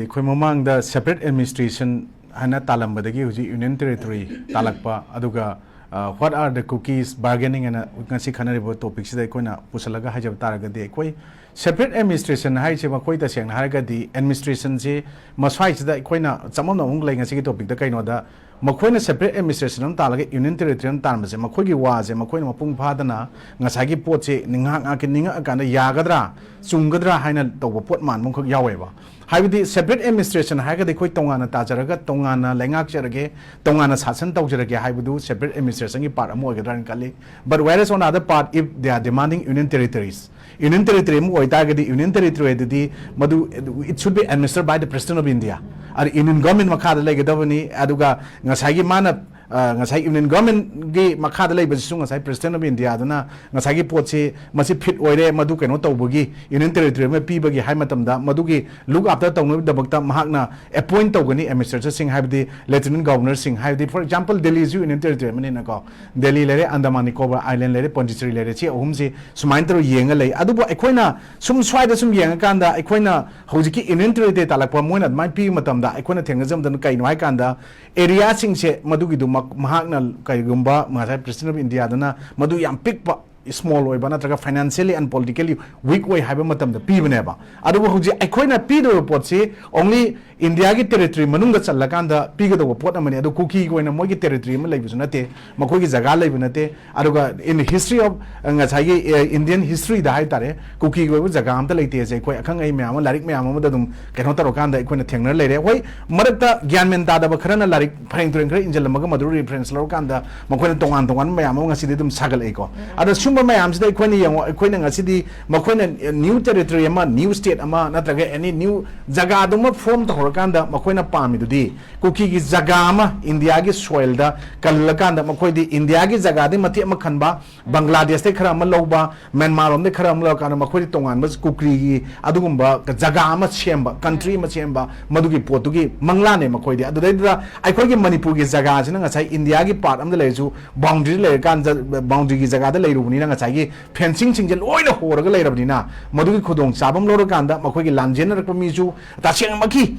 khoi mamang da separate administration hana talam badagi huji union territory talakpa aduga what are the cookies bargaining and ngasi khana ribo topic sida koina pusalaga hajab taraga de koi separate administration hai che ma koi ta seng har ga di administration je maswai sida koina chamam na ung lai ngasi topic da kaino da makoina separate administration am talaga union territory tan ma se makoi gi wa je makoina mapung phadana ngasai gi pot che ninga nga ki ninga akanda yagadra chunggadra haina toba pot man mong khok yawe ba haibidi separate administration haga de koi tongana ta jaraga tongana lengak jarage tongana sasan tau jarage haibudu separate administration gi part amo gadran kali but whereas on other part if they are demanding union territories union territory mo oita gadi union territory di madu it should be administered by the president of India ar union government makha da legadabani aduga ngasai gi mana ngasai union government gi makha da leiba su ngasai president of India aduna ngasai gi potse masi fit oire madu kaino tawbugi union territory ma pibagi hai matamda madugi look after tawnu dabakta mahakna appoint tawgani administrator sing haibdi lieutenant governor sing haibdi for example Delhi is union territory mane na ko Delhi lere Andaman Nicobar Island lere Pondicherry lere che ahum se sumain taro yenga lei adubo aikoina sum swai da sum yenga kanda aikoina hojiki union territory talakpa moina mai pi matamda aikoina thengajam dan kaino hai kanda area sing se madugi du mahakna kaigumba masai president of India dana madu yam pikpa small way bana traga financially and politically weak way haiba matam da pi bane ba adu huji aikoina pi do report se only India gi territory manunga challakanda pi ga do report amani adu cookie ko ina mogi territory ma leibu sunate makoi gi jaga leibu nate aduga in history of ngasai Indian history da hai tare cookie go jaga am ta leite se koi akhang ai myam larik myam ma da dum keno taro kanda aikoina thengna leire hoi marakta gyanmen ta da ba kharana larik phreng turing khre injal maga madu reference lo kanda makoina tongan tongan myam ngasi de dum sagal ai ko adu mayam sida ikoni yango ikoni ngasidi makoina new territory ama new state ama natraga any new jaga dum form to horkanda makoina pami dudi cookie gi jaga ama India gi soil da kalakanda makoidi India gi jaga de mati ama khanba Bangladesh te khara ama loba Myanmar rom de khara ama lokana makoidi tongan bas cookie gi adugumba jaga ama chemba country ma chemba madugi potugi mangla ne makoidi adudai aikoi gi Manipur gi jaga sina ngasai India gi part am de leju boundary le kan boundary gi jaga de leirubuni ngasai fencing singjel loina horaga leirabnina madugi khudong chabam lorokanda makoigi lanjen rakpa misu taseng maki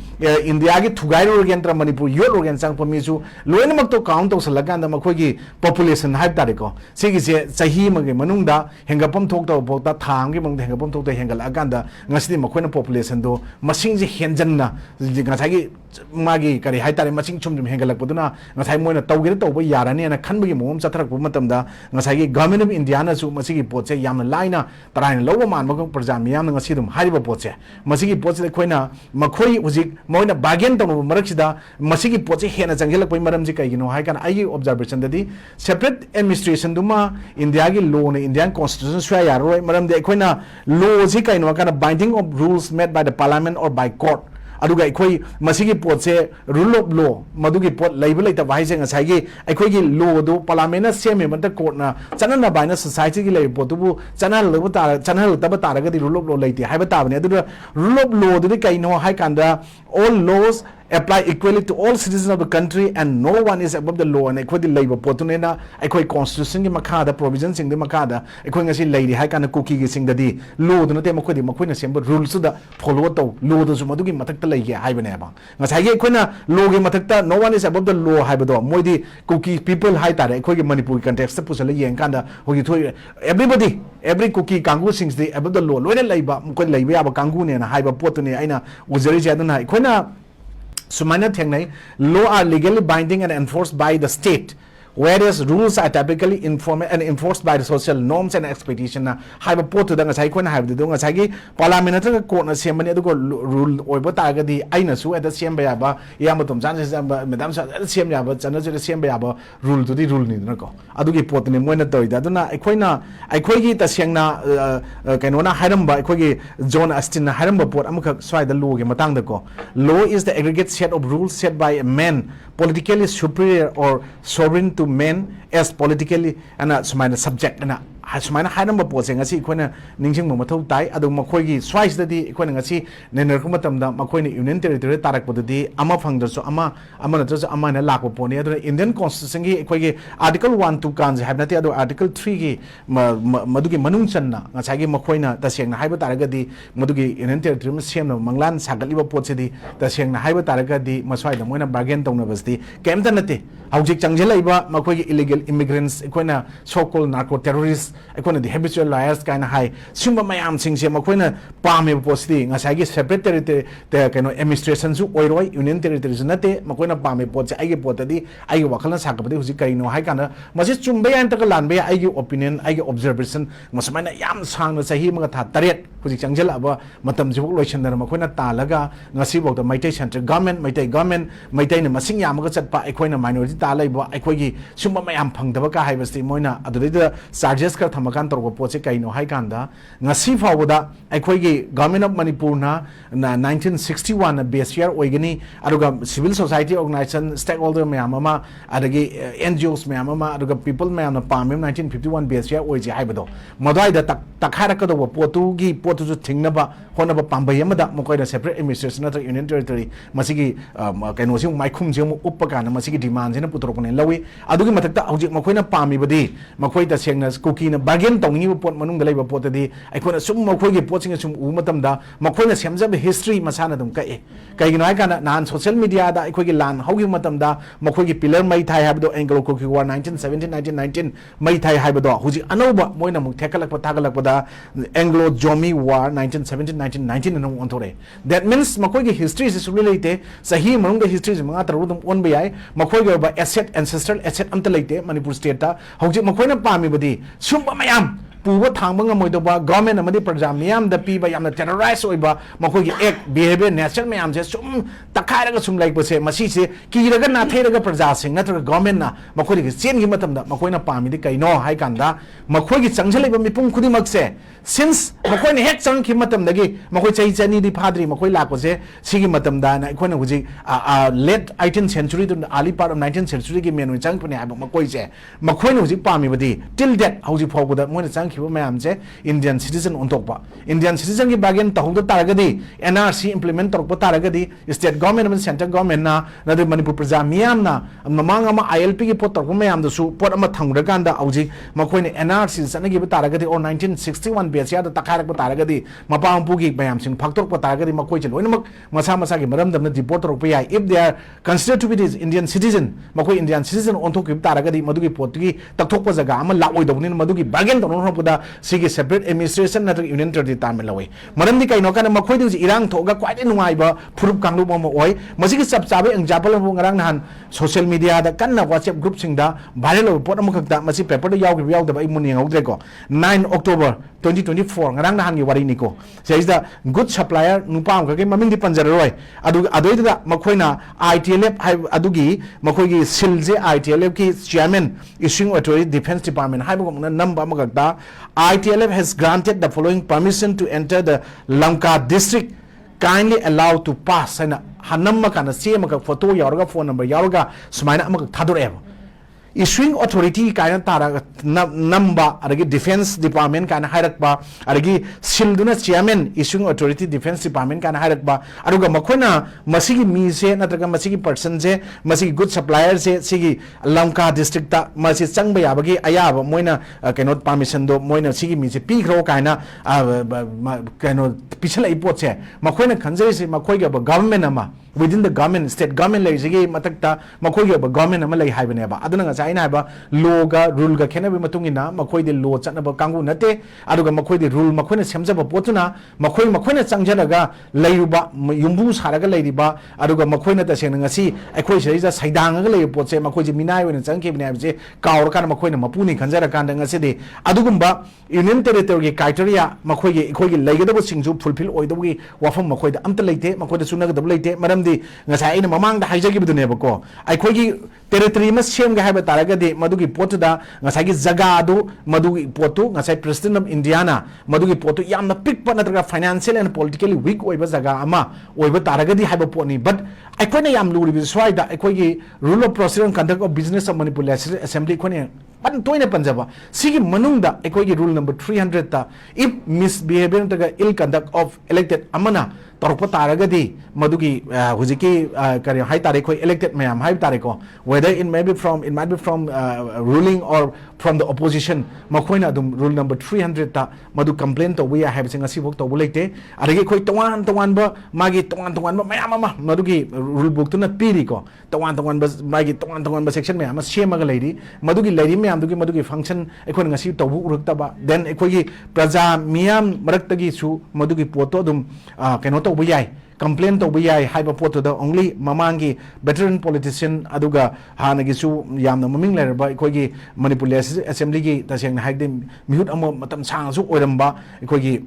India gi thugai rogentra Manipur yol rogen sang pamisu loina makto count to salaganda makoigi population haib tariko sigi se chahi mage manungda hengapam thok to bota thang gi mangde hengapam thok to hengal aganda ngasidi makoina population do masing ji henjanna ngasai gi magi kari hai tare masing chum hengalak poduna ngasai moina tawgir tawba yarani ana khanbagi mom chatharak bu matamda ngasai gi government of India na su masigi potse yamna laina tarain lowa man mag praja miyam ngasi dum hariba potse masigi potse khoina makhoi hujik moina bargain tawno maraksida masigi potse hena jangelak pai maram ji kaigino hai kan ai observation dadi separate administration duma India gi law ne Indian constitution swa yaroi maram de khoina law ji kaino kana binding of rules made by the parliament or by court aduga aikoi masigi potse rule of law madugi pot label laita bai jeng asai gi aikoi gi law do parliament seme mata court na chanana baina society gi lai potu bu chanal lo ta chanal ta ba ta ga di rule of law laiti hai ba ta bane adu rule of law du kai no hai kanda all laws apply equally to all citizens of the country and no one is above the law and equally labor potunena ekoi constitution gi makha da provisions sing de makha da ekoi ngasi leidi hai kana cookie gi sing da di law du na te makoi na semba rules da follow to law du suma du gi matak ta leige hai bane ba ngasai gi ekoi na law gi matak ta no one is above the law hai ba do moi di cookie people hai ta ekoi gi Manipur context ta pusala yeng kan da hogi thoi everybody every cookie kangu sings the above the law loina leiba mukoi leiba ya ba kangu ne na hai ba potune aina ujari ja dana ekoi na Sumana Thengnai, law are legally binding and enforced by the state, whereas rules are typically informed and enforced by the social norms and expectations. Have a port to the Saikon have the Dungasagi, parliamentary court, Semani, rule or Botagadi, Ainasu at the Siembayaba, Yamatum Sanchez, Madame Siembayaba, and the Siembayaba rule to the rule Nidako. Adugi port in Monatoy, Daduna, Equina, Equigi, the Siena, Canona Haramba, Equigi, John Astin, Haramba port, Amaka Swai the Law, Matangako. Law is the aggregate set of rules set by a man, politically superior or sovereign to men as politically and subject and sumaina hainamba poche ngasi ikhona ningjing mathau tai adu makhoi swice dadi ikhona ngasi nener kuma tamda makhoi ni union territory tarak podadi ama phangdar so ama natra so ama na lakwa poni adu Indian constitution gi ikhoi gi article 1 2 kan habnati adu article 3 gi madugi manung channa ngasai gi makhoi na taseng na haiba taragadi madugi union territory ma semna manglan sagaliba poche di taseng na haiba taragadi maswai da moina bargain tongna basdi kemta nate haujik changjela makhoi illegal immigrants ikhona so called narco terrorists ikhona the habitual liars kind high sumba mayam sing se makhona pame posti ngasai gi separate territory te kano administration su oiroi union territory nate makhona pame pot ai gi potadi ai gi wakhalna sakabadi huji kaino hai kana masi chumbe yan ta lan be ai gi opinion ai gi observation masamaina yam sangna sahi ma tha taret huji changjel aba matam jibuk loichen makhona talaga ngasi bok the maitai central government maitai na masing yam ga chatpa ikhona minority ta laiba ikhoi gi sumba mayam phangdaba ka haibasti moina adudida charges ka thamakan torgo poche kaino hai kanda ngasi fawda ikhoi gi government of manipur na 1961 base year oigani aduga civil society organization stakeholder mayam ama adagi NGOs mayam ama aduga people mayam na pamem 1951 base year oiji haibado modai da takhara ka do potu gi potu ju thingnaba honaba pambai amada mokoi da separate administration na union territory masigi kaino sim maikhum je mu uppa na masigi demand je na putorokne lawi adugi matakta hojik makoina pami badi makoi ta sengna cookie na bargain tongni pot manung dalai pot di aikona sum makoi gi pot sing sum u matam da makoina semjab history masana dum kai kai gi nai kana nan social media da aikoi gi lan hogi matam da makoi gi pillar mai thai habdo anglo cookie war 1917 1919 mai thai habdo hoji anoba moina muk thekalak pa thagalak da anglo jomi war 1917 1919 no ontore that means makoi gi history is related sahi manung da history manga taru dum on bai makoi gi ba asset ancestral asset amta leite manipur state ta hojik makoina pami badi sumba mayam puba thangba ngamoidoba government amadi praja miyam da piba yamna terrorize oiba makoi gi act behavior national mayam je sum takhairaga sum like base masi se kiraga na theraga praja sing natra government na makoi gi chen gi matam da makoina pami di kaino hai kanda makoi gi changjaliba mipum khudi makse since makoi ne hek chang ki matam dagi makoi chai chani di phadri makoi lakko se sigi matam da na ikoi na huji late 18th century to early part of 19th century gi menu chang pune ha makoi se makoi ne huji pami badi till that huji phawda moina chang ki mayam je Indian citizen ontokpa Indian citizen gi bargain tahungda taragadi NRC implement torpa taragadi state government and central government na nadu manipur praja miyam na mamanga ma ILP gi pot torpa mayam da su pot ama thangda ganda auji makoi ne NRC sanagi ba taragadi or 1961 base ya da takharak ba taragadi mapampu gi mayam sing phaktor pa taragadi makoi che loinak masa gi maram damna deport torpa ya if they are considered to be Indian citizen makoi Indian citizen ontok gi taragadi madugi pot gi takthok pa jaga ama lakoi dobni madugi bargain torno da sigi separate administration na union territory tam lawai maram di kaino kana makhoi du irang thoga kwai nungai ba phurup kanglu mo oi masigi sab chabe example mo ngarang nahan social media da kanna WhatsApp group sing da viral pot am khakta masi paper da yaw da ba imuni ngau ko 9 October 2024 ngarang nahan gi wari ni ko is the good supplier nupa am ka maming di panjar roi adoi da makhoi na ITLF adugi makhoi gi silje ITLF ki chairman issuing authority defense department hai bo number am khakta ITLF has granted the following permission to enter the Lanka district. Kindly allow to pass. And hanamma kana same ka photo yaroga phone number yaroga sumaina amaka thadore. Issuing authority kind tara number adagi defense department kind hairakba adagi silduna chairman issuing authority defense department kind hairakba aduga makhona masigi mi se natraga masigi person se masigi good supplier se sigi Lanka district ta masi changba yabagi ayaba moina cannot permission do moina sigi mi se pikro kaina kaino pichla ipot se makhona khanjari se makhoi ga government ama within the government state government lai sigi matakta makhoi ga government ama lai haibane ba aduna nga aina ba law ga rule ga khena bi matungina makhoi de law chatna ba kangu nate aduga makhoi de rule makhoi na semja ba potuna makhoi na changjalaga layuba yumbu saraga layriba aduga makhoi na ta seng ngasi akhoi sei ja saidang ga lay potse makhoi je minai wena changke bina je kaur kan makhoi na mapuni khanjara kan ngasi de adugumba union territory ge criteria makhoi ge khoi ge laygada bo singju fulfill oidogi wafam makhoi da amta leite makhoi da sunaga da leite maramdi ngasa ina mamang da haijagi bidune ba ko akhoi ge territory ma sem ga haba taragadi madugi potu da ngasai jaga adu madugi potu ngasai president of Indiana madugi potu yamna pikpa natraga financial and politically weak oiba jaga ama oiba taragadi haba poni but aikoi na yam luri bi swai da aikoi gi rule of procedure and conduct of business of Manipur Legislative Assembly khone pan toina panjaba sigi manungda ekoi rule number 300 ta if misbehavior taga ill conduct of elected amana torpa taragadi madugi hujiki kari hai tare koi elected mayam hai tare ko whether it might be from ruling or from the opposition makoina dum rule number 300 ta madu complaint to we are having a sibuk to bulete arege koi tawan ba magi tawan ba mayam ama madugi rule book to na piri ko tawan ba magi tawan ba section mayam semaga lady madugi lady mayam madugi function ekoi ngasi to bu urukta ba then ekoi praja miyam maraktagi su madugi poto dum keno to buyai complaint to buyai haiba poto da only mamangi veteran politician aduga hanagi su yamna maming lerba ekoi manipur assembly gi taseng haide mihut amo matam sang su oiramba ekoi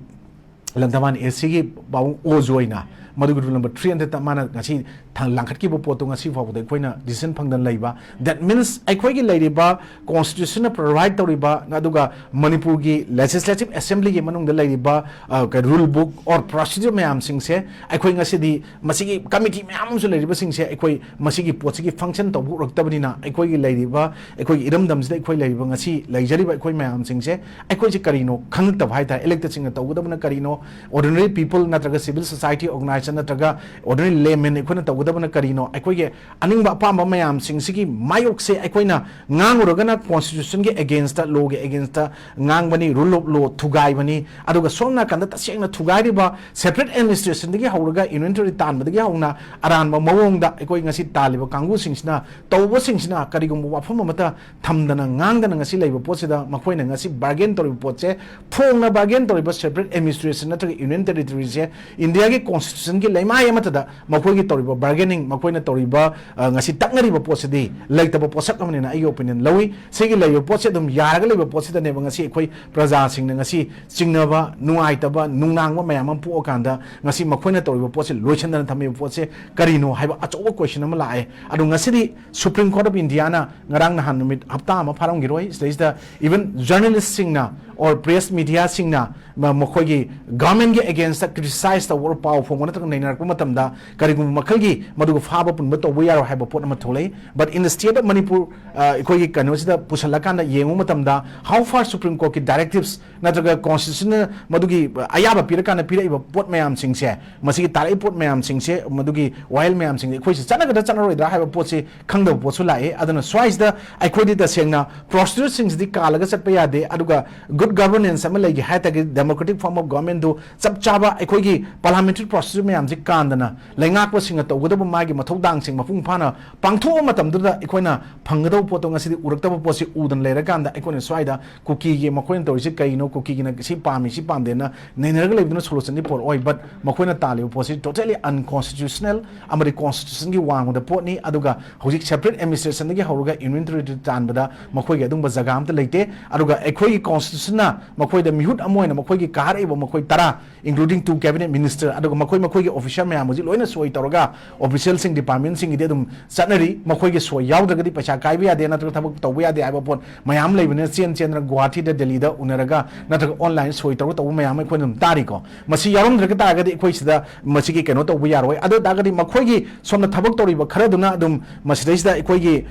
lantaman AC gi baung ojoina madugi rule number 300 ta mana ngasi thang langkhat ki bo poto ngasi fa bodai koina decision phangdan leiba that means ekoi gi leiba constitution na provide toriba aduga manipur gi legislative assembly gi manung da leiba ka rule book or procedure mayam sing se ekoi ngasi di masigi committee mayam su leiba sing se ekoi masigi pot gi function to bu raktabani na ekoi gi leiba ekoi iram dam se ekoi leiba ngasi leijariba ekoi mayam sing se ekoi ji karino khangta bhai ta elected sing to gudabna karino ordinary people natraga civil society organization natraga ordinary laymen ekoi to gudabna karino ekoi ge aningba pamba mayam sing sigi mayok se ekoi na nganguragana constitution ge against the law ge against the ngangbani rule of law thugai bani aduga somna kanda taseng na thugai riba separate administration digi hauraga inventory tan badigi hauna aran ba mawong da ekoi ngasi taliba kangu singsna tawbo singsna karigum wafam mata thamdana ngangdana ngasi leiba posida makoina ngasi bargain tori potse phongna bargain tori ba separate administration natraga union territory je india ge constitution ge leima yamata da makoi ge tori ba bargaining makoina tori ba ngasi takngari ba posidi leitaba posak amani na ai opinion lawi segi leiba potse dum yaraga leiba posida ne ngasi ekoi praja singna ngasi chingnaba nuaitaba nungnangba mayam am pu okanda ngasi makoina tori ba potse loichandana thame potse karino haiba achoba question ama lae adu ngasi di supreme court of india na ngarang na hanumit hapta ama pharang giroi is the even journalists singna or press media singna makogi government ge against criticize the war power for one thing nainar matam da karigum makalgi madugo faba pun bato we are have a pot matole but in the state of manipur ekoi kanosida pusalakanda yengu matam da how far supreme court ki directives natraga constitution madugi ayaba pirakana piraiba pot mayam singse masigi tarai pot mayam singse madugi while mayam sing ekoi chanaga da chanaroi da have a pot se khangda pot su lae adana swice da ekoi da sengna procedure sings di kalaga chatpa yade aduga good governance ama legi hatagi democratic form of government do chap chaba ekoi gi parliamentary procedure mayam ji kandana lengak pa singa tawgada magi mathodang sing mapung phana pangtho matam da ekoina phangado poto ngasi urakta posi udan lera kanda ekoina swaida cookie gi makoin torisi kaino cookie gi na si pami si pamdena nenerga lebduna solution ni por oi but makoina tali posi totally unconstitutional amari constitution gi wang da pot ni aduga hojik separate administration gi hauruga inventory tan bada makoi gi adum ba jaga am ta leite aduga ekoi gi constitution na makoi da mihut amoina makoi gi kar ebo makoi tara including two cabinet minister aduga makoi gi official mayam ji loina soi toroga official sing department sing ide dum sanari makoi gi soi yaudagadi paisa kaibi ade na thabak tawbi ade aba pon mayam leibne chen na guwahati da delhi da unaraga na online soi toro taw mayam khoi dum tari ko masi yarom draga tagadi khoi sida masi gi keno tawbi yaroi ado dagadi makoi gi somna thabak tori ba khara duna dum masi da khoi gi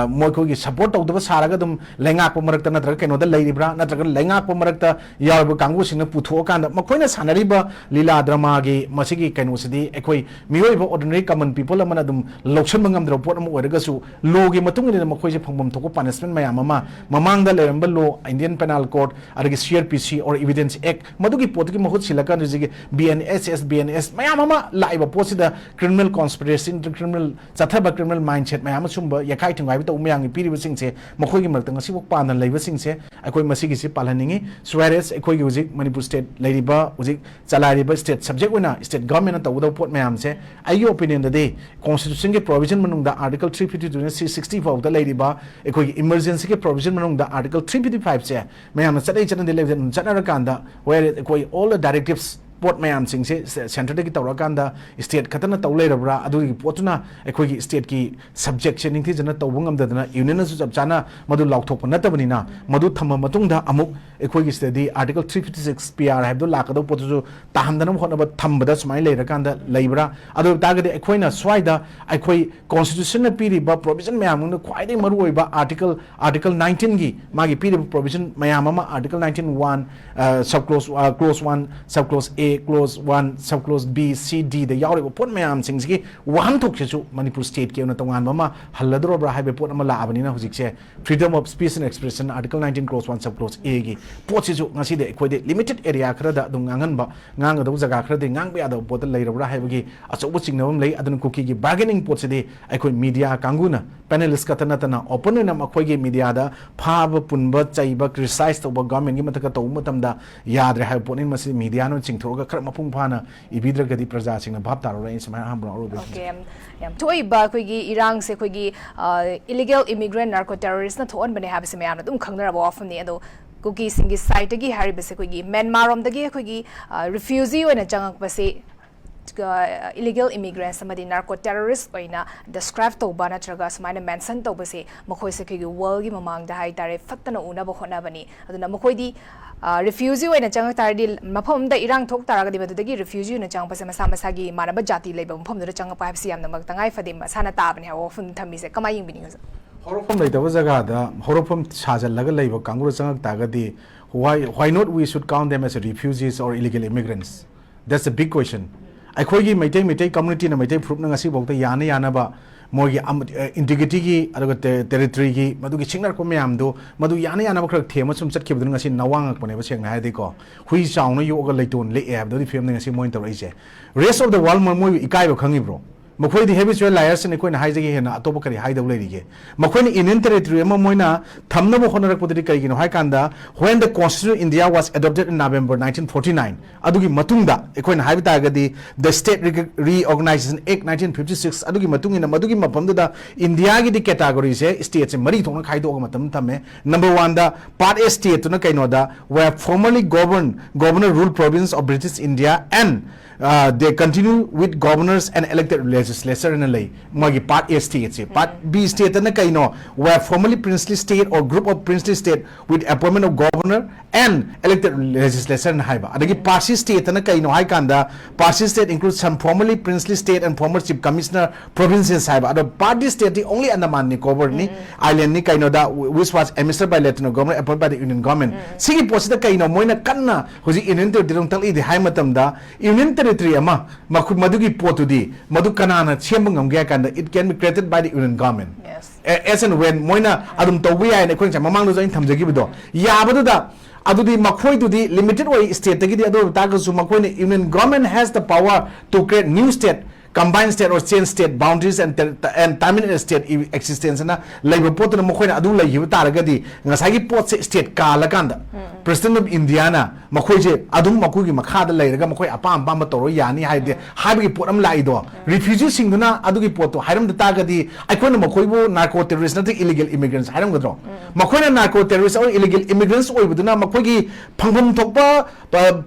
moi khoi gi support tawdaba saraga dum lengak pa marakta na draga keno da leiribra na draga lengak pa marakta yarba kangu sing na putho kanda makoi na sanari ba lila drama gi masi gi keno sidi ekoi mioi ba ordinary common people amana dum loction mangam dro pot am oiraga su law gi matung ni makoi je phangbam thoko punishment mayam ama mamang da leramba law indian penal code aragi crpc or evidence act madugi pot gi mahut silaka ni bns mayam ama laiba posida criminal conspiracy criminal chathaba criminal mindset mayam sumba yakai thungai bi to mayang piri ba sing se makoi gi martang si bok panan leiba sing se akoi masigi si palhaningi sweres ekoi gi ujik manipur state leiba ujik chalariba state subject wina state government ta udaw pot mayam se ayo opinion da de constitution ke provision manung da article 352 360 of the lady ba ekoi emergency ke provision manung da article 355 se mayam chadai chanan de level chana rakanda where ekoi all the directives पोट मैम सिंगसे centre की तौरकांदा state खतना तौ लेरबरा अदुगी पोतुना अखोगी state की subject से निंथि जना तौब ngamdadana union su chap chana madu laukthokpa natabani madu thamma matungda amuk अखोगी स्टेडी आर्टिकल 356 PR हाइबदो लाकदो पोतु ताहमदनम होनबा थंबदा सुमाय लेरकांदा लेबरा अदो तागदे अखोइना स्वाइदा अखोई कॉन्स्टिट्यूशन न पीरिबा प्रोविजन मयामनु ख्वाइदे मरु ओइबा आर्टिकल 19 की मागी पीरिबा provision मयाममा article 19 1 sub close 1 sub clause A clause 1 sub clause B C D द यावरिबा पोट मयाम सिंगसगी वाहन थोकसेसु मणिपुर स्टेट के उना तंगान बमा हल्लदरोब्रा हाइबे पोट अमा लाबनिना हुजिकसे freedom of speech and expression article 19 clause 1 sub clause A की पोटसिसु ngasi अखोइदे लिमिटेड एरिया खरदा दुम nganganba ngangadau jaga खरदे ngang be ado pot leirabra haibagi achobu chingnawam lei adun kuki gi bargaining potsidi अखोइ media kanguna panelist katana tana open na अखोइ gi media da phaba punba chaiba criticize toba government gi mataka to matamda yadre hai ponin masi media no chingthoga khar mapung phana ibidragadi praja singna bhab taro rai samay hambro ro okay yam thoi ba khoi gi irang se khoi gi illegal immigrant narco terrorist na thon bane habse mayam na dum khangnara ba often ni ado Kuki सिंगी साइट की हारी बसे कोई Myanmar रोम दगी कोई refugee होना चंगक बसे illegal immigrants समदि narco terrorist होना डिस्क्राइब तौबा नत्रगा समायना मेंशन तौबसे मखोइ से कोई वर्ल्ड की ममांग दा हाई तारे फत्तना उना बखोना बनी अदुना मखोइदी रिफ्यूजी होना चंगक तारदी मफम दा इरांग थोक तारगदि बदुदगी रिफ्यूजी होना चंग पसे मसा मसागी मानब जाति लेबा मफम दर चंग पाइबसे यामना मग तंगाई फदे मसाना ताबने हा ओफुन थमिसे कमाय यिंबिनी horofam leitaba jaga da horofam sajalaga leiba kanguru changak tagadi why not we should count them as refugees or illegal immigrants? That's a big question. Akhoi gi maitai community na maitai group na ngasi bokta yana ba mogi integrity gi aduga territory gi madu gi chingnar ko myam do madu yana ba khrak thema sum chat khibdu ngasi nawang ak bane ba seng na hai de ko hui chaung no yoga leiton le ab do film ngasi moin tor ise rest of the world moi ikai ba khangi bro मखोई the habitual liars ने कोई ना high जगह है ना अतोप करी high दबले रही है मखोई ने Indian territory में मोई ना थमना वो होना रख पड़ती करी किनो हाई कांदा when the constitution India was adopted in November 1949 अदुगी मतुंगदा कोई ना हाई बिता गदी the state reorganization act 1956 अदुगी मतुंगी ना मदुगी मपंदो दा इंडिया की दी कैटेगरी से स्टेट से मरी थोड़ा खाई दो मतम थमे number 1 दा part A state तो ना कहीं नोदा were formerly governor rule province of British India and they continue with governors and elected legislature in a lay. Magi part A state se part B state na kaino where formerly princely state or group of princely state with appointment of governor and elected legislature in haiba. Adagi part C state na kaino hai kanda part C state includes some formerly princely state and former chief commissioner provinces haiba. Ado part D state the only Andaman Nicobar ni island ni kaino da which was administered by lieutenant governor appointed by the union government. Sigi posita kaino moina kanna hoji union territory tali di hai matam da union territory ama madugi potudi madu kanana chembangam gya kanda it can be created by the union government. Yes. As and when moina adum tawbi ay ne khong mamang do zain thamjagi bido yabadu da adudi makhoi to the limited way state tagi di adu tagasu makhoi ne union government has the power to create new state combined state or change state boundaries and terminate state existence na labor pot na makhoi na adu lai hiu taragadi ngasai gi pot state ka laganda president of India na makhoi je adum makui gi makha da lairaga makhoi apam pam toro yani haide haibi pot am lai do refugee sing na adu gi pot to hairam da tagadi aikoi na makhoi bo narco terrorist na illegal immigrants hairam gadro makhoi na narco terrorist or illegal immigrants oi buduna makhoi gi phangbam thokpa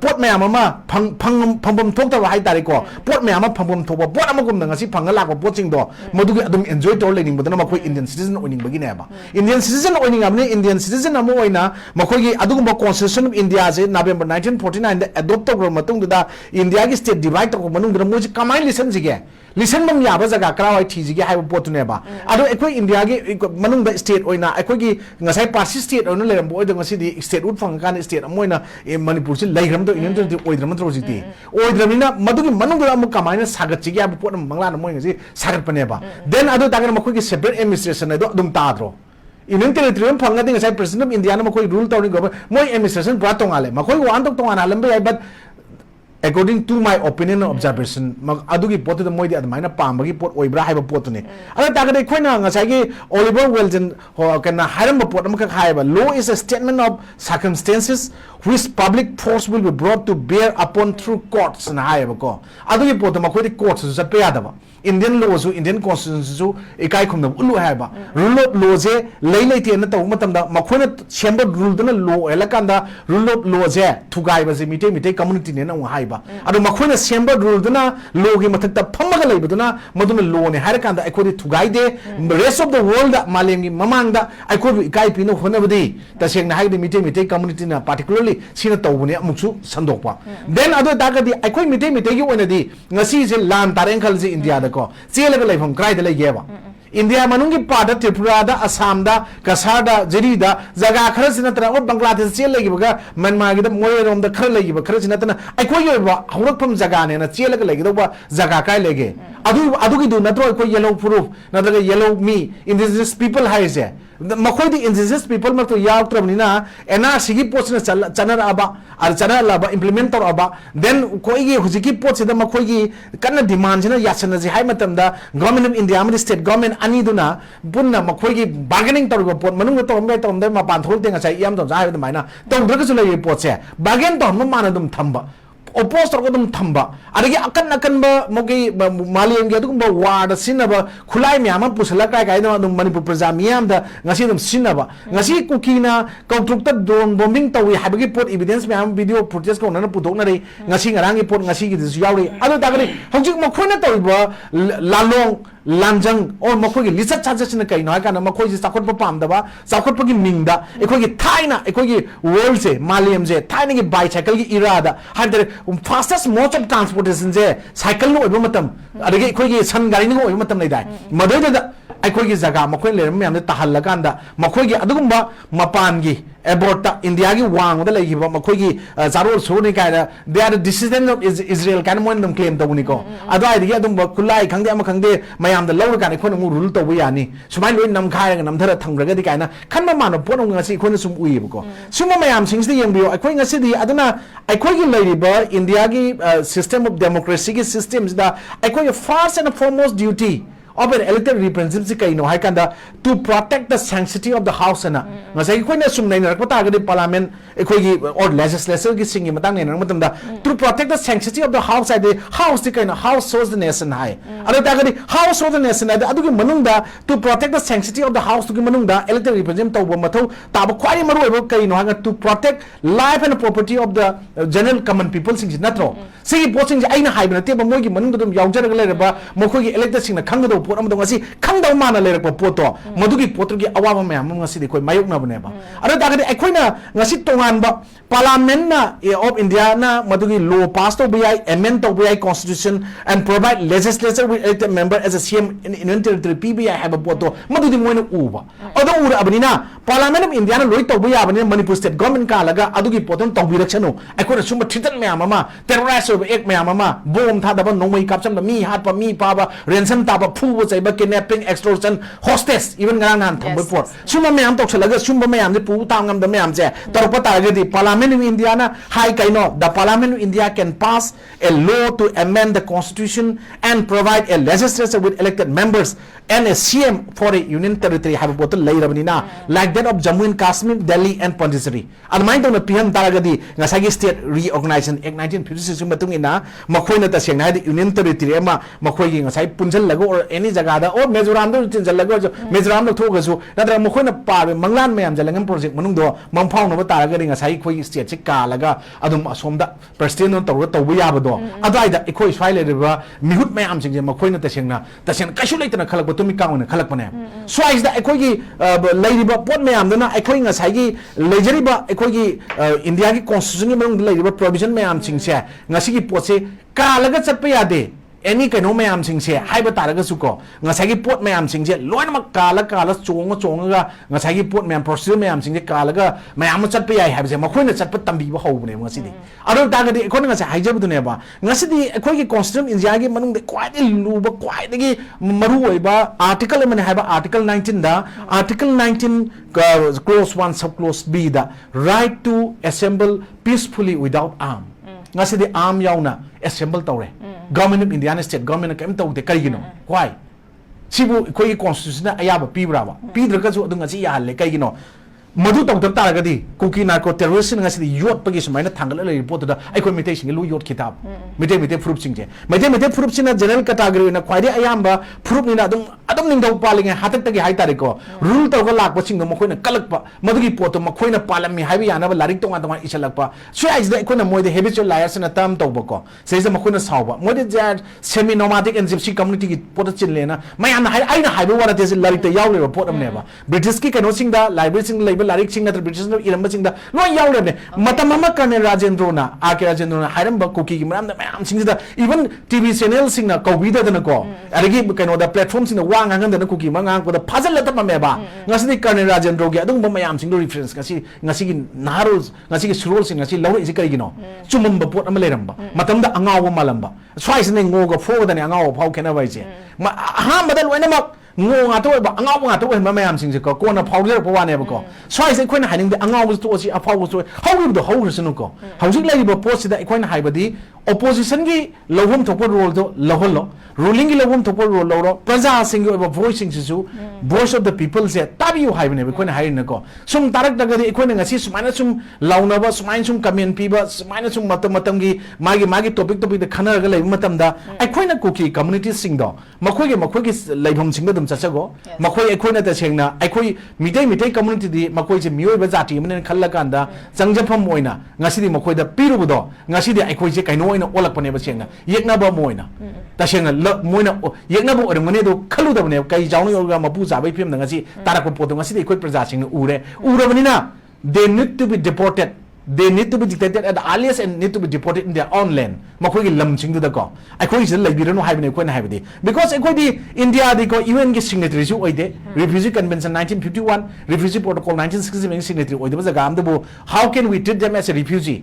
pot mayam ama phangbam thokta hai tare ko pot mayam ama phangbam thokpa pot amagum na ngasi phanga lakwa pot sing do madugi adum enjoy tor lening budana makhoi Indian citizen oining bagi na ba Indian citizen oining amne Indian citizen amo oina makhoi gi adugum constitution of India se November 1949 da adopt tokro matung da India gi state divide tokro manung da mo kamai listen sige listen mam yaba jaga krawai thiji gi haiba pot ne ba ado ekoi India gi manung da state oina ekoi gi ngasai parsi state oina leram bo da ngasi di state ut phang kan state amoina Manipur se laigram do Indian territory oidram tro jiti oidramina madugi manung da am kamai na sagat chigi ab pot mangla na mo ngasi sagat pane ba then ado tagar makhoi gi separate administration ado dum ta dro Indian territory में फंगा देंगे side president of India ने मकोई rule तौरी गवर मोई administration बुरा तोंगाले मकोई वान तो तोंगाना लंबे है but according to my opinion and observation मग अदुगी पोते तो मोई दे अदमाइना पांबगी पोत ओइब्रा हाइबा पोत ने अगर ताकत एक खोइना ngसाई Oliver Welden हो कना हाइरम पोत मका खाइबा law is a statement of circumstances which public force will be brought to bear upon through courts na हाइबा को अदुगी पोत मकोई दे courts से चट पे यादवा Indian law su Indian constitution su ikai khumna ulu haiba rule of law je lei te na taw matam da makhona semba rule da law ela kanda rule of law je thugai ba je mite community ne na haiba ba adu makhoi na semba rule duna law gi mathak ta phamma ga leiba duna maduna law ne har kan da ai khodi thugai de rest of the world da malem gi mamang da ai khodi ikai pino hona budi ta seng na hai de mite community na particularly sina tawbune amuksu sandokpa then adu da ga di ai khoi mite gi oina di ngasi je lan tareng khal ji india da ko chela ga leifam krai da le ye ba India manungi pada Tripura da Assam da Kasar da Jiri da jaga khara sinatra or Bangladesh chel legi baga Myanmar gi da moy rom da khara legi ba khara sinatra ai koi yo ba haurak pham jaga ne na chel legi da ba jaga kai lege adu gi du natro koi yellow proof natro yellow me indigenous people hai je makhoi di indigenous people ma to yaw trabni na ena sigi post na chanar aba ar chanar laba implement tor aba then koi gi hujiki post da makhoi gi kana demand jina yasana ji hai matam da government of India ma state government ani duna bunna makhoi gi bargaining tor pot manung tor da ma pan thol tenga chai yam to jai da maina to dra ka sulai pot se bargain tor ma mana dum thamba oppose tor ko dum thamba adagi akan ba mogi maliam gi adum ba ward sinaba khulai myam pusala kai kai dum manipur praja myam da ngasi dum sinaba ngasi kukina kautruk ta don bombing tawi habagi pot evidence myam video protest ko na putok na ri ngasi ngarang gi pot ngasi gi dis yauri adu dagari hojik makhoi na tawi ba lalong lanjang or makhoi gi lisat charges na kai no kana makhoi ji sakot pa pam da ba sakot pa gi mingda ekoi gi thaina ekoi gi world se maliam je thaina gi bicycle gi era da hadre fastest mode of transportation je cycle no oiba matam adagi ekoi gi san gari no oiba matam nei dai madoi da ekoi gi jaga makhoi le myam ne tahal la kan da makhoi gi adugumba mapan gi abort ta India gi wang da legi ba makhoi gi zarol so ni kai da they are the descendant of Israel kan mon dum claim to ni ko adai gi adum ba kulai khangde am khangde mayam da law kan ekoi mu rule to ya ni sumai loi nam khai ga nam thara thang ga di kai na khan ma man pon ng ngasi ekoi sum ui ba ko suma mayam sing si yeng bio ekoi ngasi di aduna ekoi gi lei ba India gi system of democracy gi systems da ekoi first and foremost duty of an elected representative kai no hai kanda to protect the sanctity of the house na ngasai koi na sum nai na rakpa ta ga parliament ekoi gi or legislature gi singi matang ne na matam da to protect the sanctity of the house the house the kai na house shows the nation hai ada ta ga di house shows the nation da adu gi manung da to protect the sanctity of the house to gi manung da elected representative taw ba mathau ta ba kwai maru ba kai no ha to protect life and property of the general common people sing natro sigi posting ji aina hai ba te ba moi gi manung dum yaujara ga le ba mokoi gi elected sing na khang do pot am ngasi khangdaw mana le rakpa poto madugi potrugi awama mayam ngasi de koi mayok na bane ba ara dagade ekhoina ngasi tongan ba parliament na of India na madugi law pass to bi amend to bi constitution and provide legislature with elected member as a CM in territory PBI have a poto madudi moina uba odo ura abnina parliament of India na loi to bi abane Manipur state government ka laga adugi potom to bi rakchanu ekhoina sumba thitan mayam ama terrorize ek mayam ama bom tha da ba nongmai kapcham da mi hat pa mi pa ba ransom ta ba phu ba kidnapping extortion hostage even ngang nan tham report suma mayam tok chalaga sumba mayam je pu tangam da mayam je torpa ta ga di parliament of India na high kaino the parliament of India can pass a law to amend the constitution and provide a legislature with elected members and a CM for a union territory have a bottle lay rabani na like that of Jammu and Kashmir Delhi and Pondicherry admai dona PM taraga di ngasagi state reorganization act 1956 matung ina makhoi na ta seng na di union territory ma makhoi gi ngasai punjal lago or any jaga da or Mizoram do tin jalago Mizoram do thoga su nadra makhoi na pa manglan mayam jalangam project manung do mangphau no ta ga ri ngasai khoi state che ka laga adum asom da president no to bu ya ba do adai da ekhoi swai le ba mihut mayam sing je makhoi na ta seng kashu leitana khalak tumi kaung na khalak pane swai da ekhoi gi leiriba pot mayam da na ekhoi ngasai gi lejeriba ekhoi gi India gi constitution gi manung leiriba provision mayam sing se ngasi gi pot se ka laga chatpa ya de any kaino mayam sing se haiba taraga su ko ngasai gi pot mayam sing je loina ma kala chong ga ngasai gi pot mayam procedure mayam sing je kala ga mayam chat pa yai habi se makhoi na chat pa tambi ba hau ne ngasi di aro ta ga di ekon ngasai haijab du ne ba ngasi di ekoi gi constitution India gi manung de kwai de lu ba kwai de gi maru oi ba article man haiba article 19 da article 19 clause 1 sub clause B da right to assemble peacefully without arm ngasi di arm yauna assemble tawre government of India state government kem tawde kaigino why sibu koi constitution ayaba pibraba pidra su adung asi ya halle kaigino madu tawta taragadi kuki narco terrorist ngasi di yot pagi sumaina thangal le report da ai koi metai sing lu yot kitab metai proof sing je metai proof sing na general category na kwai ayamba proof ni na adung अदम निंगौ पालिंगे हातक तक high तारीख को rule तौर लाख बचिंग मखोइन कलक मधुगी पोतो मखोइन पालमी highway याना लारिक तोंगा तोंगा इचलक स्वाइज दे कोना मोइदे habitual liars ना तम तौबको सेज मखोइन साउबा मोइदे जे semi nomadic and gypsy community की पोत चिनलेना मयाम हाइ आइना हाइबे वाला तेज लारिक त यावले पोत अमनेबा ब्रिटिश की कनो सिंग दा लाइब्रेरी सिंग लेबे लारिक सिंग नत्र ब्रिटिश नो इरम सिंग दा लो यावले मतम मम कर्नल राजेंद्र ना आके राजेंद्र ना हाइरम कुकी की मराम मयाम सिंग दा इवन टीवी चैनल सिंग ना कौबीदा दन को अरगी कनो दा प्लेटफॉर्म सिंग वा ngang da kuki mangang ko da phazal la tama meba ngasi Colonel Rajendra gi adung mayam sing reference ngasi gi naharul ngasi gi surol sing ngasi law is kai gi no chumum ba pot am leram ba matam da angaw ba malam ba swais ne ngo ga fo da ne angaw phau khena bai je ha madal wena mak ngo nga to ba angaw nga to ba mayam sing ko ko na phau le ba wa ne ba ko swais ai khoina haning da angaw to si aphau so how gi do how sunu ko how ji lai ba post da khoina hai ba di opposition gi lowhom thokpo role do lohol ruling gi lowhom thokpo role lo praja sing gi voice sing su voice of the people se tabiu hai bane ko na hai na ko sum tarak daga di ko na ngasi sumaina sum launa ba sumain sum comment pi ba sumaina sum matam gi magi topic da khana ga lai matam da ai ko na cookie community sing do makhoi gi laibhom sing da dum chacha go makhoi ai ko na ta seng na ai ko mitai community di makhoi je mioi ba jati mane khalla kan da changjapam oina ngasi di makhoi da piru bu do ngasi di ai ko je kaino oina olak pane ba seng na yekna ba moina ta seng na moina yekna ba or mane do khalu da bane kai jaunu yoga mapu zabai phim da ngasi tarak po ngasi de koi praja sing ure bani na they need to be deported, they need to be dictated at the earliest and need to be deported in their own land makhoi gi lam sing da ko ai khoi jil lai bi no hai bane ko na hai bi because ai khoi di India di ko UN gi signatory ju oide Refugee Convention 1951 Refugee Protocol 1967 signatory oide ba jaga am da how can we treat them as a refugee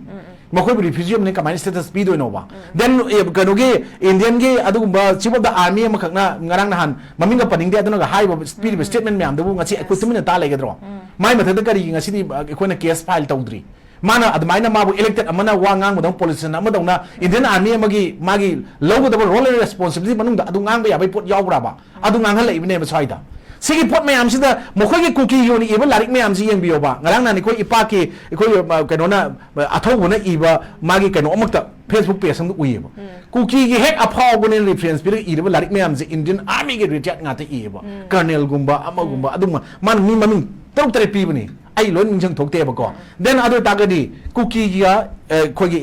makhoi refugee amne kamai status pi do no ba then kano ge Indian ge adugumba chief of the army am khakna ngarang nahan maming ga paning de aduna ga hai ba speed statement me am da bu ngasi akutumina ta lai ga dro mai matha da kari ngasi di koina case file tawdri mana admaina mabu elected amana wa ngang modong politician amadongna Indian army magi logo da role and responsibility manung da adu ngang ba ya bai pot yaw bra ba adu ngang hal ibne ba saida sigi pot mayam sida mokhoi gi cookie yoni iba larik mayam si yeng biyo ba ngarang na ni koi ipa ki koi kano na athau na iba magi kano amakta Facebook page sang ui ba cookie gi hek aphau bune reference bi iba larik mayam si Indian army gi retired ngata iba colonel gumba amagumba aduma man mi maming tok tare pi bani ai lon ningjang thokte ba ko then adu tagadi cookie gi khoi gi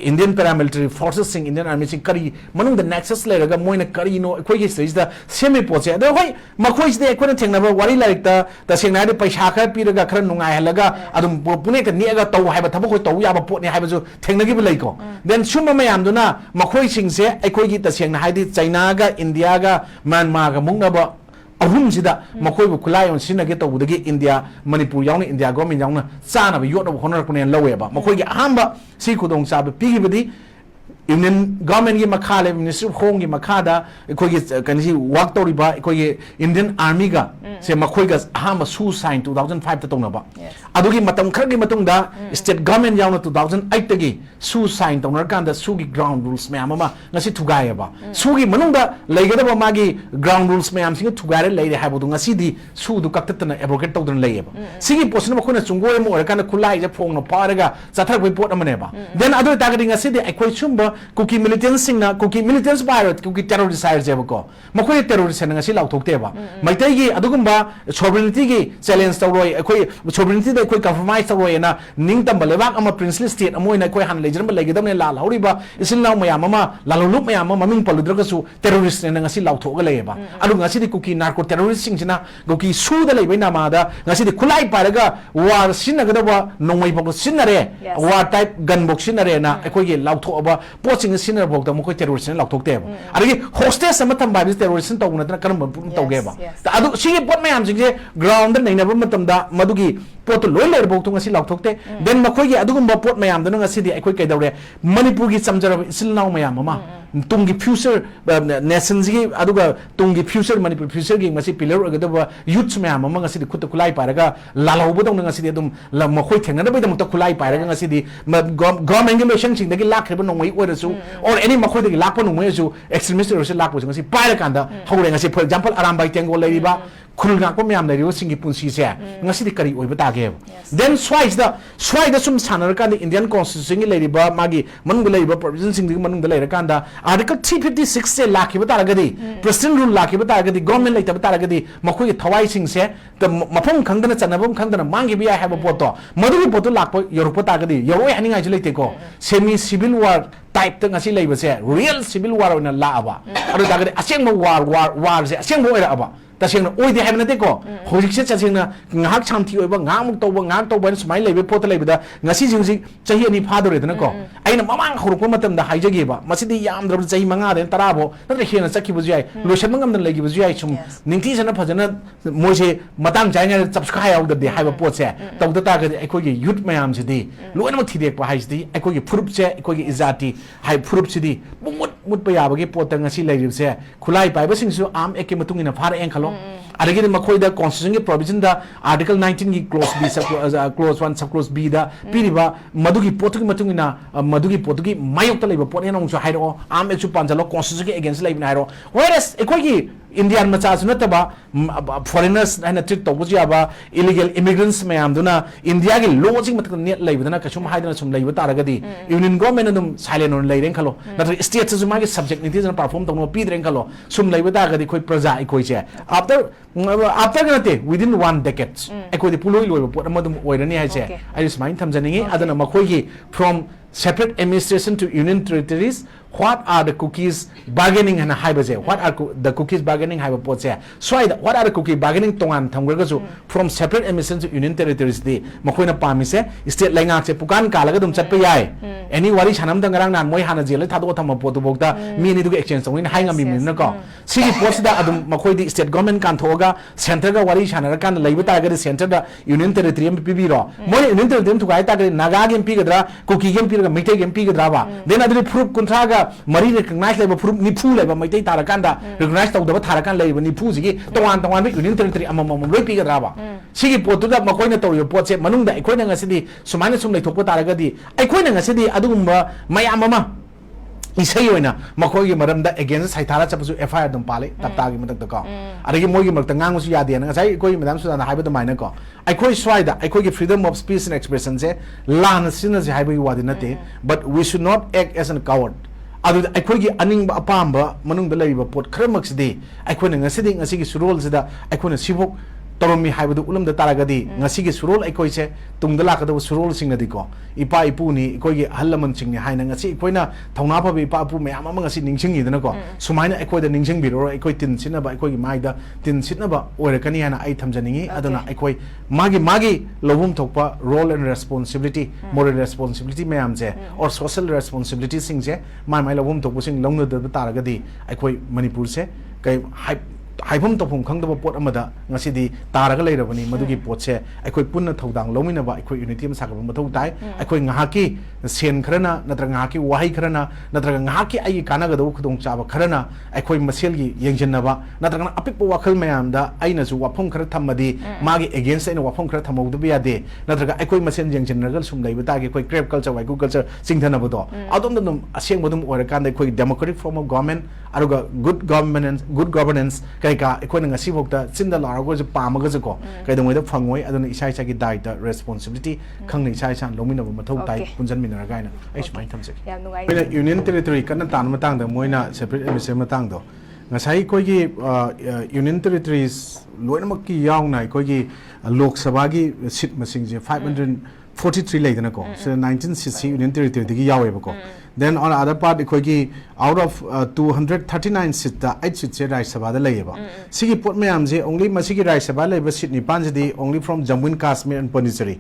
Indian paramilitary forces sing Indian army sing kari manung the nexus le ga moina kari no khoi gi stage da semi poche da hoi makhoi de khoi na thengna ba wari like ta sengna de paisa kha pi ga khara nungai halaga adum pune ka ni ga taw hai ba thabo khoi taw ya ba pot ni hai ba ju thengna gi ba lai ko then suma mayam duna makhoi sing se ai khoi gi ta sengna hai di China ga India ga Myanmar ga mungna ba ahum sida makhoi bu khulai on sina ge taw dagi India Manipur yauna India government yauna chana ba yot ba honor ko ne lawe ba makhoi gi ahamba si khudong sa ba pi gi badi Indian government gi makha le Ministry of Home gi makha da khoi gi kanisi work tori ba khoi gi Indian army ga se makhoi ga ahamba su sign 2005 ta tongna ba adugi matam khar gi matung da state government yauna 2008 ta gi su sign tongnar kan da su gi ground rules me ama ngasi thugai ba su gi manung da leigada ba magi ground rules me am sing thugai le le haibu ngasi di su du kakta na abrogate tawdun le ba sigi post na khona chungoi mo ra kan khulai je phong no paraga chathak bai pot amane ba then adu ta ga ngasi di akhoi chumba cookie militants sing na cookie militants pirate cookie terrorist side je ba ko makhoi terrorist na ngasi lau thokte ba maitai gi adugumba sovereignty gi challenge tawroi akhoi sovereignty da akhoi compromise tawroi na ningtam ba lebak ama princely state amoi na akhoi han lejeram ba legedam ne la lauri ba isin law mayam ama lalulup mayam ama maming paludra su terrorist ne ngasi lau thoga le ba adu ngasi di cookie narco terrorist sing sina cookie su da lei na ma da ngasi di khulai paraga war sinaga da ba nongmai bok sinare war type gun box sinare na akhoi gi lau tho ba poching sinare bok da mokoi terrorist ne lau thokte ba adagi hostess ama tham ba bi terrorist tau na karam tauge ba adu sigi pot mayam sing je ground da nei na ba matam da madugi pot loi le bok tu ngasi lau thokte then makhoi gi adugum ba pot mayam da ngasi di akhoi kai daure manipur gi chamjara isil naw mayam ama tungi future nations gi aduga tungi future manipur future gi ngasi pillar ogada ba youth mayam ama ngasi di khut kulai paraga lalau bu dong ngasi di adum makhoi thengna da bai dam ta kulai paraga ngasi di government gi lotion sing da gi lakh ba nongoi ora su or any makhoi da gi lakh pa nongoi su extremist ro se lakh bu ngasi paraga kanda hore ngasi for example aram bai tengo lai ba खुल गाको ma'am लेरिबो सिंगी पुंसी से ngasi kari oiba tage then swaida sum sanar kan Indian constitution gi leiriba magi manung leiriba provision sing manung leira kanda article 356 se lakhiba taragadi president rule lakhiba taragadi government leita taragadi makoi thawai sing se the mafam khangdana chanabam khangdana mangi bi have a poto madu poto lakpa yorupa taragadi yoroi haning ai leite ko semi civil war type ta ngasi leiba se real civil war na la aba adu taragadi aseng war se aseng mo era aba taseng oi de have na te ko hojik se chaseng na ngak chamthi oiba ngam ngak to ban smile leibe pot leiba da ngasi jing chahi ani phadore dana ko aina mamang horukpa matam da haijage ba masidi yam dra chahi manga den tarabo na hena chakhi bu jai lotion mangam dan legi bu jai chum ningti sana phajana moise matang jaina chapska hayaw da de haiba pot se tawda ta ga ekoi gi youth mayam sidi loina mak thidek pa haisidi ekoi gi furup se ekoi gi izati hai furup sidi mut pa yaba gi pot ta ngasi leirib se khulai pai ba singsu am ekke matung ina phar eng khalo adagi makoi da constitution gi provision da article 19 gi clause b clause 1 sub clause b da piriba madugi potugi matungina madugi potugi mayok ta leiba pot ena ongso hairo am eksu panjalo constitution gi against leibna hairo whereas ekoi gi Indian machas nataba foreigners and treat to bujaba illegal immigrants mayam duna India gi lodging matak net leibana kasum haidana sum leiba taragadi union government adum silent on leiren khalo natra states su magi subject niti jan perform to no pidren khalo sum leiba taragadi khoi praja ekoi che after ganate within 1 decade ekoi puloi loiba pot amadum oirani hai che I just mind thamjaningi adana makoi gi from separate administration to union territories what are the cookies bargaining and haibaje what are the cookies bargaining haiba potse so what are the cookie bargaining tongan thamgraga from separate administration to union territories de makoina pamise state laingak se pukan kalaga dum chatpa yai any wari sanam dangarang nan moi hana jele thado thama potu bokta mi ni du exchange tongin hainga mi min ko sigi post da adum makoi di state government kan thoga center ga wari sanara kan leiba ta ga center da union territory em pi ro moi union territory tu ga ta ga naga game pi gadra cookie game pi ga mite game pi gadra ba then adri proof kuntra ga mari recognize leba proof nipu leba maitai tarakanda recognize tawdaba tharakan leba nipu sigi tongan bi union territory amamam loi pi gadra ba sigi potu da makoina tawyo potse manungda ekoina ngasidi sumaina sum leithokpa taragadi ekoina ngasidi adugumba mayam ama isai oina makogi maramda against saithara chapasu FIR dum pale tapta gi matak ko adagi mogi makta ngangu su yade na sai koi madam su na haiba dum maina ko aikoi swaida aikoi gi freedom of speech and expression se lan sin se haiba gi wadi nate but we should not act as a coward adu aikoi gi aning ba apamba manung da leiba pot khramak sidi aikoi na ngasidi ngasigi surol sida aikoi na sibuk toromi haibadu ulam da taragadi ngasi gi surol aikoi se tungda lakada surol sing nadi ko ipa ipu ni ikoi gi halaman sing ni haina ngasi ikoi na thongna pha bi pa pu mayam ama ngasi ningsing gi dana ko sumaina ikoi da ningsing bi ro ikoi tin sinna ba ikoi gi maida tin sinna ba oirakani hana ai thamjaningi aduna ikoi magi lobum thokpa role and responsibility moral responsibility mayam je or social responsibility sing je mai lobum thokpu sing longna da taragadi ikoi manipur se kai haifum topum khangdaba pot amada ngasidi taraga leirabani madugi potse aikoi punna thodang lominaba aikoi unity am sakaba mathau tai aikoi ngahaki sen kharana natra ngahaki wahai kharana natra ngahaki ai kanaga do khudong chaba kharana aikoi maselgi yengjennaba natra apikpa wakhal mayamda aina su wafam khara thamadi magi against aina wafam khara thamaudu yade natra aikoi masen yengjennargal sum leiba ta gi koi crab culture wai culture singthanaba do adom dum aseng badum orakanda aikoi democratic form of government aruga good governance ka ekoina ngasi bokta chinda larago je pamaga je ko kaidongoi da phangoi aduna isai cha gi daita responsibility khangni isai chan lomina ba mathau tai punjan minara gaina ai smai thamse yam nungai pela union territory kana tan matang da moina separate administration matang do ngasai koi gi union territories loina mak ki yauna koi gi lok sabha gi seat masing je 543 leidana ko so 19 seats union territory digi yawe ba ko then on the other part ikoi out of 239 seats da 8 seats Rajya Sabha da leiba sigi pot mayam je only masigi Rajya Sabha leiba seat ni panjadi only from Jammu and Kashmir and Pondicherry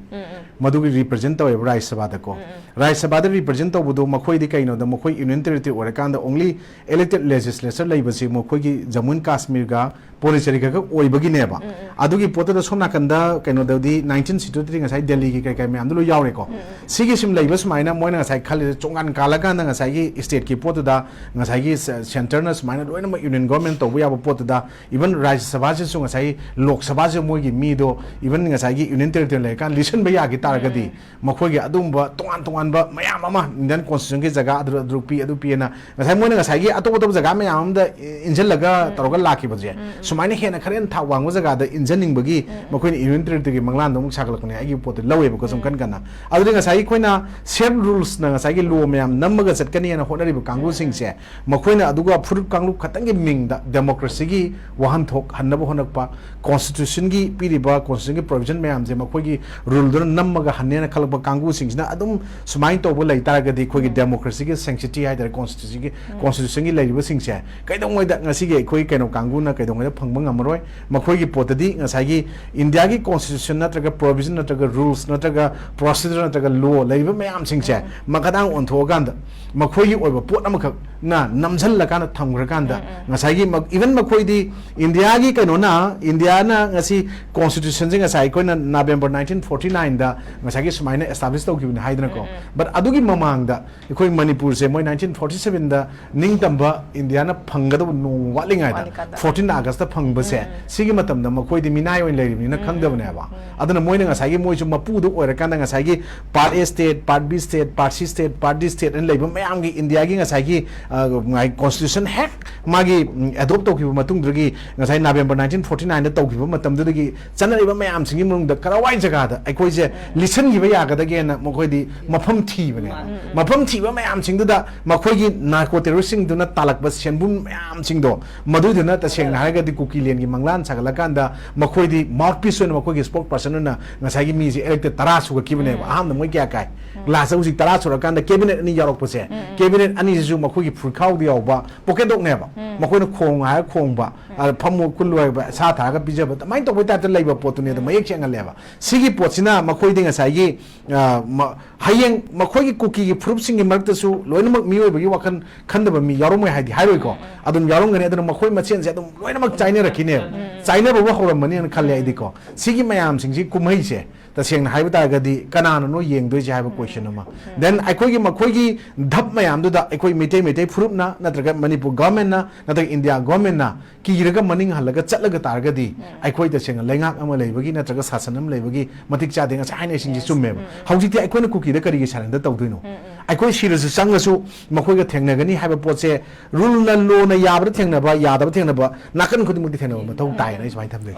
madugi represent tawe Rajya Sabha da ko Rajya Sabha da represent taw budu makoi di kaino da makoi union territory orakanda only elected legislature leiba si makoi gi Jammu and Kashmir ga Pondicherry ga oibagi neba adugi pot da somna kanda kaino da di 19 seat tri ngasai Delhi gi kai mayam du yaure ko sigi sim leiba smaina moina ngasai khali chongan kala ganda ngasai state ki pot da ngasai center na smaina loina ma union government to ya pot da even Rajya Sabha se ngasai Lok Sabha se moi gi mi do even ngasai gi union territory le kan listen ba ya gi taragadi makhoi gi adumba tongan ba mayam ama Indian constitution gi jaga adu pi na ngasai moi ngasai gi atop jaga mayam da injel laga taroga laki baje sumaina hena kharen tha wangwa jaga da injaning bagi makhoi union territory gi manglan dong saklakne agi pot lawe ba ko som kan kana adu nga sai khoina self rules na nga sai gi law mayam namaga chatkani na honari ba kangu sing se makhoina aduga furut kanglu khatang gi ming da democracy gi wahan thok hannaba honakpa constitution gi piriba constitution gi provision mayam je makhoi gi rule dun namaga hanne na khalba kangu sing na adum sumai to bo lai tara ga di khoi gi democracy gi sanctity hai da constitution gi lai ba sing se kai dong moi da ngasi gi khoi kaino kangu na kai dong da phangba ngamaroi makhoi gi potadi ngasai gi india gi constitution na traga provision na traga rules na traga procedure na traga law lai ba mayam sing se makadang on tho ganda makhoi gi oiba pot amakak na namjal la kana thamgra kanda ngasai gi even makhoi di india gi kaino na india na ngasi constitution jing ngasai koina November 1949 da ngasai gi sumaina establish to gi haidna ko but adugi mamang da khoi manipur se moi 1947 da ningtamba india na phangada no walinga da 14 august da phangba se sigi matam da makhoi di minai oin leiri na khangdaba ne ba aduna moi na ngasai gi moi chu mapu du oira kanda ngasai gi part a state part b state part c state part d state and leiba mayam gi india gi ngasai gi ngai constitution hack magi adopt to ki matung dragi ngasai November 1949 da to ki matam du gi chanari ba mayam singi mung da karawai jaga da ai koi je listen gi ba ya ga da ge na makhoi di mafam thi ba ne mafam thi ba mayam sing du da makhoi gi narco terrorist sing du na talak ba senbum mayam sing do madu du na ta seng na ga di kukilen gi manglan sagala kanda makhoi di mouthpiece na makhoi gi spokesperson na ngasai gi mi ji elected tara su ga ki ba ne ba aham na moi kya kai lasa usi tara su ra kanda cabinet ani yarok pa se cabinet ani ju makhoi gi phurkhau di yaw ba pocket dok ne ba makhoi na khong ha khong ba phamu kulwai ba sa tha ga pija ba mai to ta lai ba pot ne da mayek cheng le ba sigi pot sina makhoi di ngasai gi hayeng makhoi gi kuki gi phurup sing gi mark ta su loina mak mi oi ba gi wakan khanda ba mi yaromai haidi hairoi ko adun yarong ne adun makhoi machen se adun loina mak chaina rakhine chaina ba horam mani an khalle ai di ko sigi mayam sing ji kumai se ta seng hai ba ta ga di kanana no yeng doi je hai ba question ama then aikoi gi makhoi gi dhap mayam du da aikoi metei phurup na natraga manipur government na natraga india government na ki raga maning halaga chatlaga targa di aikoi ta seng lengak ama leibagi natraga sasanam leibagi matik cha denga sai ne sing ji chumme hauji ti aikoi na kuki da kari gi sarang da tawduino aikoi sirasu changasu makhoi ga thengna gani hai ba potse rule na law na yabra thengna ba yadaba thengna ba nakan khudi mudi thengna ba tau tai na ismai thambe